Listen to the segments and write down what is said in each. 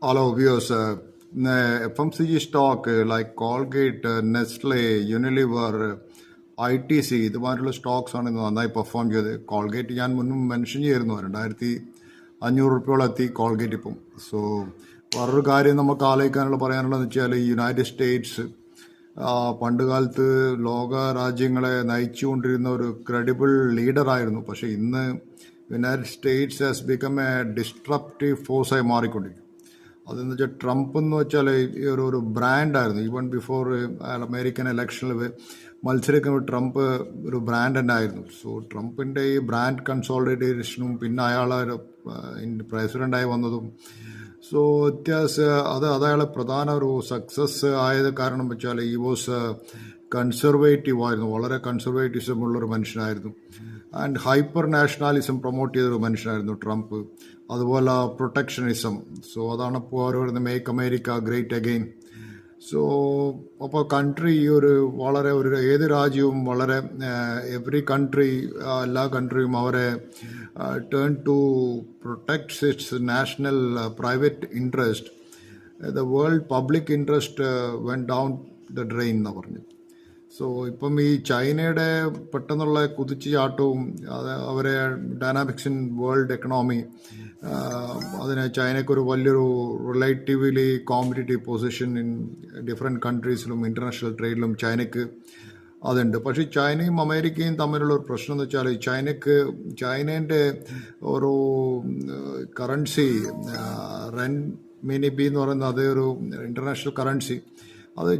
Hello, viewers. FMCG stock like Colgate, Nestle, Unilever, ITC ഇതുമാതിരിയുള്ള stocks ആണ് ഇന്ന് നന്നായി പെർഫോം ചെയ്തത്. കോൾഗേറ്റ് ഞാൻ മുന്നും മെൻഷൻ ചെയ്തിരുന്നു, 2500 എത്തി കോൾഗേറ്റ് ഇപ്പം. സോ വേറൊരു കാര്യം നമുക്ക് പറയാനുള്ളതെന്ന് വെച്ചാൽ യുണൈറ്റഡ് സ്റ്റേറ്റ്സ് പണ്ട് കാലത്ത് ലോക രാജ്യങ്ങളെ നയിച്ചുകൊണ്ടിരുന്ന ഒരു ക്രെഡിബിൾ ലീഡറായിരുന്നു. പക്ഷേ ഇന്ന് United States has become a disruptive ഫോഴ്സായി മാറിക്കൊണ്ടിരിക്കും. അതെന്ന് വെച്ചാൽ ട്രംപ് എന്ന് വെച്ചാൽ ഈ ഒരു ബ്രാൻഡായിരുന്നു. ഈവൻ ബിഫോർ അമേരിക്കൻ ഇലക്ഷനിൽ മത്സരിക്കുമ്പോൾ ട്രംപ് ഒരു ബ്രാൻഡ് തന്നെ ആയിരുന്നു. സോ ട്രംപിൻ്റെ ഈ ബ്രാൻഡ് കൺസോളിഡേഷനും പിന്നെ അയാൾ പ്രസിഡൻ്റായി വന്നതും സോ അയാളെ പ്രധാന ഒരു സക്സസ് ആയത് കാരണം വെച്ചാൽ ഈ വാസ് കൺസർവേറ്റീവ് ആയിരുന്നു, വളരെ കൺസർവേറ്റിസം ഉള്ളൊരു മനുഷ്യനായിരുന്നു. ആൻഡ് ഹൈപ്പർ നാഷണാലിസം പ്രൊമോട്ട് ചെയ്തൊരു മനുഷ്യനായിരുന്നു ട്രംപ്. അതുപോലെ പ്രൊട്ടക്ഷനിസം. സോ അതാണ് ഇപ്പോൾ അവർ പറയുന്നത് make America great again. So അപ്പോൾ കൺട്രി വളരെ ഏത് രാജ്യവും വളരെ എവറി കൺട്രി എല്ലാ കൺട്രിയും അവരെ turn to protect its national private interest. The world public interest went down the drain എന്നാണ് പറഞ്ഞത്. സോ ഇപ്പം ഈ ചൈനയുടെ പെട്ടെന്നുള്ള കുതിച്ചുചാട്ടവും അവരെ ഡൈനാമിക്സ് ഇൻ വേൾഡ് എക്കണോമി, അതിന് ചൈനയ്ക്കൊരു വലിയൊരു relatively competitive position in different കൺട്രീസിലും ഇൻ്റർനാഷണൽ ട്രേഡിലും ചൈനയ്ക്ക് അതുണ്ട്. പക്ഷേ ചൈനയും അമേരിക്കയും തമ്മിലുള്ള ഒരു പ്രശ്നം എന്ന് വെച്ചാൽ ചൈനേൻ്റെ ഒരു കറൻസി റെൻ മിനിബി എന്ന് പറയുന്നത് അതൊരു ഇൻ്റർനാഷണൽ കറൻസി, അത്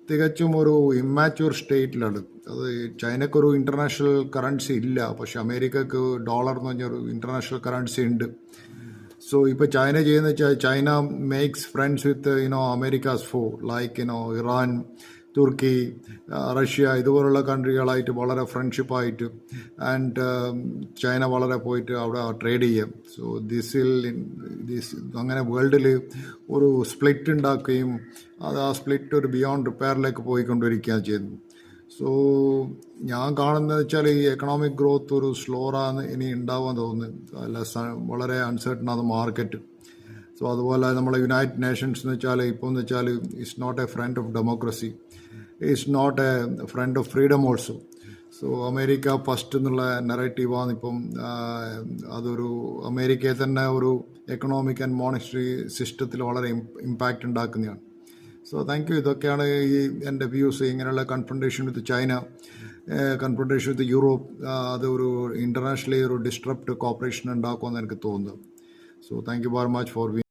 തികച്ചും ഒരു ഇമ്മാച്യൂർ സ്റ്റേറ്റിലാണ്. അത് ചൈനക്കൊരു ഇൻ്റർനാഷണൽ കറൻസി ഇല്ല, പക്ഷെ അമേരിക്കക്ക് ഡോളർ എന്ന് പറഞ്ഞൊരു ഇൻ്റർനാഷണൽ കറൻസി ഉണ്ട്. സോ ഇപ്പോൾ ചൈന ചെയ്യുന്ന വെച്ചാൽ China makes friends with Americas ഫോ ലൈക്ക് ഇറാൻ, തുർക്കി, റഷ്യ ഇതുപോലുള്ള കൺട്രികളായിട്ട് വളരെ ഫ്രണ്ട്ഷിപ്പായിട്ട് ആൻഡ് ചൈന വളരെ പോയിട്ട് അവിടെ ട്രേഡ് ചെയ്യാം. സോ അങ്ങനെ വേൾഡിൽ ഒരു സ്പ്ലിറ്റ് ഉണ്ടാക്കുകയും ആ സ്പ്ലിറ്റ് ഒരു ബിയോണ്ട് റിപ്പയറിലേക്ക് പോയിക്കൊണ്ടിരിക്കുകയാണ് ചെയ്യുന്നത്. സോ ഞാൻ കാണുന്നത് വെച്ചാൽ ഈ എക്കണോമിക് ഗ്രോത്ത് ഒരു സ്ലോറാണ് ഇനി ഉണ്ടാവാൻ തോന്നുന്നത്. അല്ല, വളരെ അൺസർട്ടൺ ആണ് മാർക്കറ്റ്. സോ അതുപോലെ നമ്മളെ യുണൈറ്റഡ് നേഷൻസ് എന്ന് വെച്ചാൽ ഇപ്പോൾ എന്ന് വെച്ചാൽ it's not a friend of democracy, is not a friend of freedom also. So America first എന്നുള്ള നെറേറ്റീവാണ് ഇപ്പം. അതൊരു അമേരിക്കയെ തന്നെ ഒരു എക്കണോമിക് ആൻഡ് മോണിറ്ററി സിസ്റ്റത്തിൽ വളരെ ഇമ്പാക്റ്റ് ഉണ്ടാക്കുന്നതാണ്. So thank you. ഇതൊക്കെയാണ് ഈ എൻ്റെ വ്യൂസ്. ഇങ്ങനെയുള്ള കൺഫ്രണ്ടേഷൻ വിത്ത് ചൈന, കൺഫ്രണ്ടേഷൻ വിത്ത് യൂറോപ്പ്, അതൊരു ഇൻ്റർനാഷണലി ഒരു ഡിസ്ട്രപ്റ്റ് കോപ്പറേഷൻ ഉണ്ടാക്കുമെന്ന് എനിക്ക് തോന്നുന്നത്. So thank you very much for